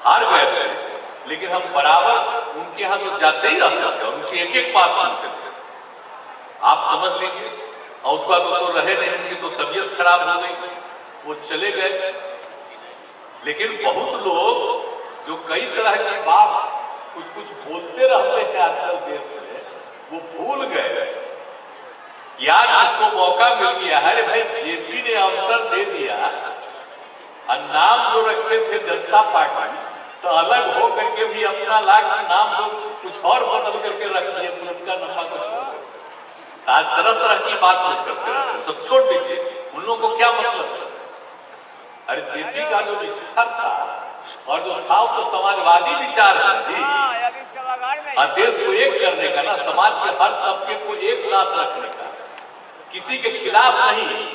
हार गए थे, लेकिन हम बराबर उनके यहाँ तो जाते ही रहते थे और उनकी एक एक बात सुनते थे। आप समझ लीजिए, और उसका तो रहे नहीं, उनकी तो तबीयत खराब हो गई, वो चले गए। लेकिन बहुत लोग जो कई तरह की बात कुछ कुछ बोलते रहते हैं आजकल देश में, वो भूल गए। यार जिसको मौका मिल गया है, अरे भाई जेपी ने अवसर दे दिया और नाम जो रखे थे जनता पार्टी, तो अलग हो करके भी अपना लाख नाम तो कुछ और बदल करके रख दिए, पुरस्कार नम्मा को छोड़। आज तरह तरह की बात लोग करते रहते, सब छोड़ दीजिए, उन लोगों को क्या मतलब है। अरे जेपी का जो विचार था और जो था वो तो समाजवादी विचार है जी, और देश को एक करने का ना, समाज के हर तबके को एक साथ रखने का, किसी के खिलाफ नहीं,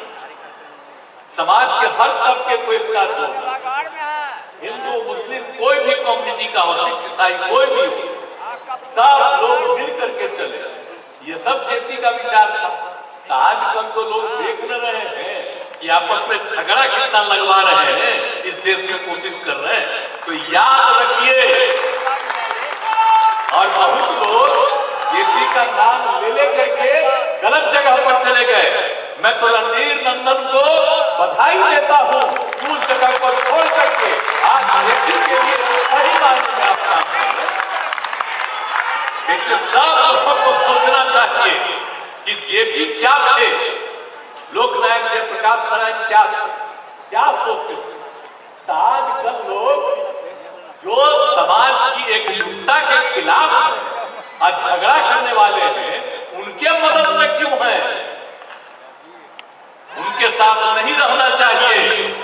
समाज के हर तबके को एक साथ जोड़ना, हिंदू मुस्लिम कोई भी कम्युनिटी का हो, सिख ईसाई कोई भी हो, सब लोग मिल करके चले, ये सब जेपी का विचार था। तो आजकल तो लोग देख न रहे हैं कि आपस में झगड़ा कितना लगवा रहे हैं, इस देश में कोशिश कर रहे हैं। तो याद रखिए, और बहुत लोग जेपी का नाम ले करके गलत जगह पर चले गए। मैं तो रणधीर नंदन को बधाई देता हूं, उस जगह पर छोड़ करके आज जेपी के लिए सही मायने में आप काम कर रहे हैं। इसलिए सब लोगों को सोचना चाहिए कि जेपी क्या थे, लोकनायक जयप्रकाश नारायण क्या थे, क्या सोचते थे। आजकल लोग जो समाज की एकजुटता के खिलाफ और झगड़ा करने वाले हैं, उनके मदद में क्यों हैं? उनके साथ नहीं रहना चाहिए,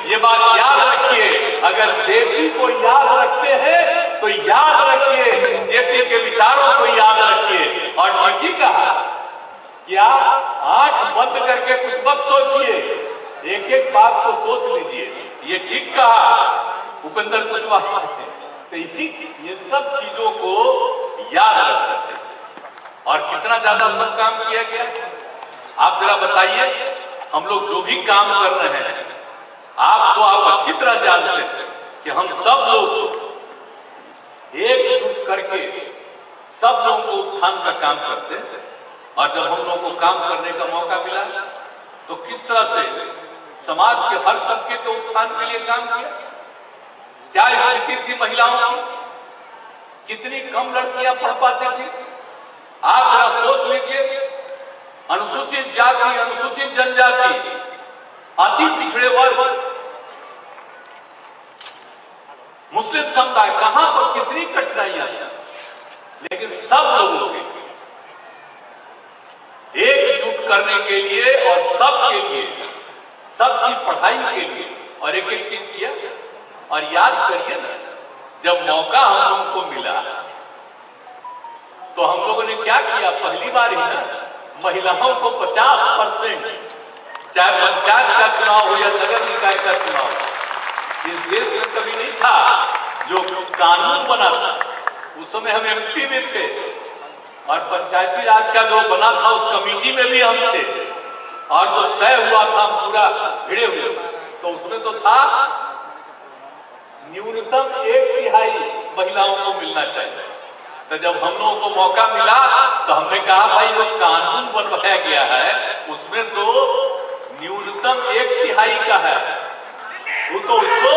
ये बात याद रखिए। अगर जेपी को याद रखते हैं तो याद रखिए, जेपी के विचारों को याद रखिए। और ठीक ही कहा कि आप आंख बंद करके कुछ मत सोचिए, एक एक बात को सोच लीजिए। ये ठीक कहा उपेंद्र कुशवाहा ने, तो ये सब चीजों को याद रखना चाहिए। और कितना ज्यादा सब काम किया गया, आप जरा बताइए। हम लोग जो भी काम कर रहे हैं, आप अच्छी तरह जानते हैं कि हम सब लोग एकजुट करके सब लोगों को उत्थान का काम करते हैं। और जब हम लोगों को काम करने का मौका मिला तो किस तरह से समाज के हर तबके के उत्थान के लिए काम किया। क्या स्थिति थी महिलाओं की, कितनी कम लड़कियां पढ़ पाती थी। आप जरा सोच लीजिए, अनुसूचित जाति, अनुसूचित जनजाति, अति पिछड़े वर्ग, मुस्लिम समुदाय, कहां पर कितनी कठिनाइयां, लेकिन सब लोगों के एकजुट करने के लिए और सबके लिए, सबकी पढ़ाई के लिए, और एक एक चीज किया। और याद करिए ना, जब मौका हम लोगों को मिला तो हम लोगों ने क्या किया, पहली बार ही ना महिलाओं को 50%, चाहे पंचायत का चुनाव हो या नगर निकाय का चुनाव, इस देश में कभी नहीं था। जो कानून बना था उस समय हम एमपी में थे, और पंचायती राज का जो बना था उस कमेटी में भी हम थे, और जो तय हुआ था पूरा भिड़े हुए, तो उसमें तो था न्यूनतम 1/3 महिलाओं को मिलना चाहिए। तो जब हम लोगों को मौका मिला तो हमने कहा भाई जो कानून बनवाया गया है उसमें तो न्यूनतम 1/3 का है, वो तो उसको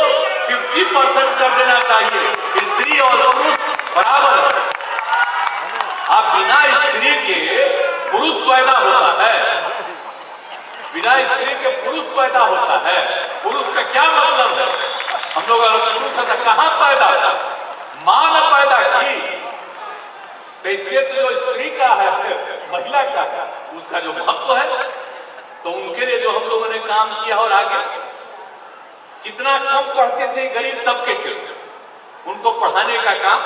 50% कर देना चाहिए। स्त्री और पुरुष बराबर है। अब बिना स्त्री के पुरुष पैदा होता है, बिना स्त्री के पुरुष पैदा होता है। पुरुष का क्या मतलब है? हम लोग अगर पुरुष है कहां पैदा था? मां ने पैदा की। तो इसलिए तो जो स्त्री का है, महिला का है, उसका जो महत्व है, तो उनके लिए जो हम लोगों ने काम किया। और आगे कितना कम पढ़ते थे गरीब तबके के, उनको पढ़ाने का काम,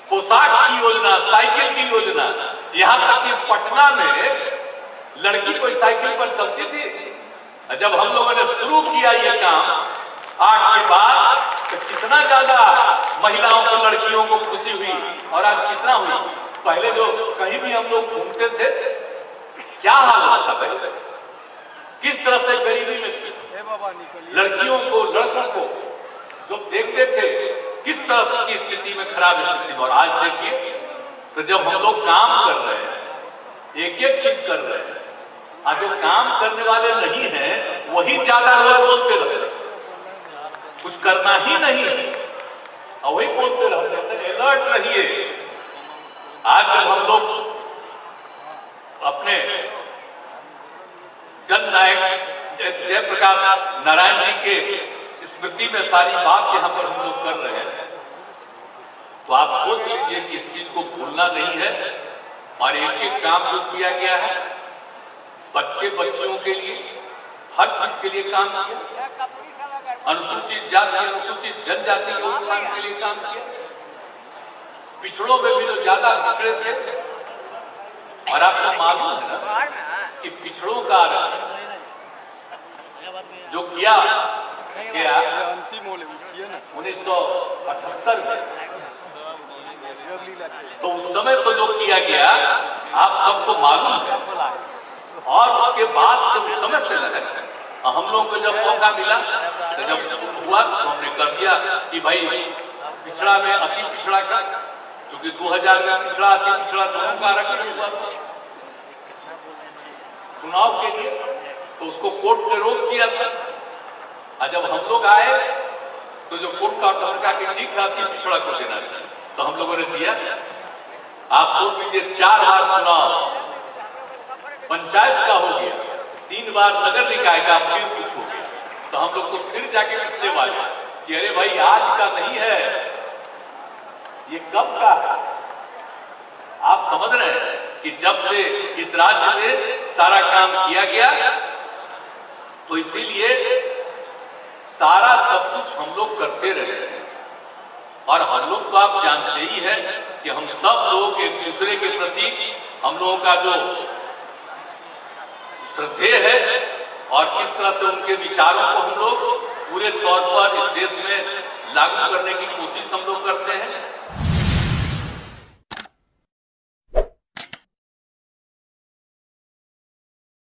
पोशाक की योजना, साइकिल की योजना, यहां तक कि पटना में लड़की कोई साइकिल पर चलती थी। जब हम लोगों ने शुरू किया ये काम 8 के बाद, तो कितना ज्यादा महिलाओं को, लड़कियों को खुशी हुई। और आज कितना हुई। पहले जो कहीं भी हम लोग घूमते थे, क्या हाल था भाई, किस तरह से गरीबी में थी। लड़कियों को, लड़कों को जो देखते थे किस तरह की स्थिति में, खराब स्थिति में। और आज देखिए, तो जब हम लोग काम कर रहे हैं, एक एक चीज कर रहे हैं, आज जो काम करने वाले नहीं हैं वही ज्यादा लोग बोलते रहते, कुछ करना ही नहीं है और वही बोलते रहते हैं। अलर्ट रहिए। आज जब हम लोग अपने जननायक जयप्रकाश नारायण जी के स्मृति में सारी बात यहाँ पर हम लोग कर रहे हैं, तो आप सोच लीजिए कि इस चीज को भूलना नहीं है। और एक एक काम जो किया गया है, बच्चे बच्चियों के लिए, हर चीज के लिए काम किया, अनुसूचित जाति अनुसूचित जनजाति के उत्थान के लिए काम किया, पिछड़ों में भी जो ज्यादा पिछड़े थे। और आपको मालूम है ना कि पिछड़ों का आरक्षण जो किया गया 1978 में, तो उस समय तो जो किया गया आप सबको मालूम है। और उसके बाद से उस समय से लगा, हम लोगों को जब मौका मिला, तो जब हुआ तो हमने कर दिया कि भाई पिछड़ा में अति पिछड़ा का, क्योंकि 2000 में पिछड़ा अति पिछड़ा दोनों का आरक्षण हुआ चुनाव के लिए, तो उसको कोर्ट ने रोक दिया था। और जब हम लोग आए तो जो कोर्ट का ऑर्डर का कि ठीक है अति पिछड़ा को देना चाहिए, तो हम लोगों ने दिया। आप सोच लीजिए, 4 बार चुनाव पंचायत का हो गया, 3 बार नगर निकाय का, फिर कुछ हो गया, तो हम लोग तो फिर जाके पूछने वाले कि अरे भाई आज का नहीं है, ये कब का है। आप समझ रहे हैं कि जब से इस राज्य में सारा काम किया गया, तो इसीलिए सारा सब कुछ हम लोग करते रहे। और हम लोग तो आप जानते ही हैं कि हम सब लोग एक दूसरे के प्रति हम लोगों का जो श्रद्धेय है और किस तरह से उनके विचारों को हम लोग पूरे तौर पर इस देश में लागू करने की कोशिश हम लोग करते हैं।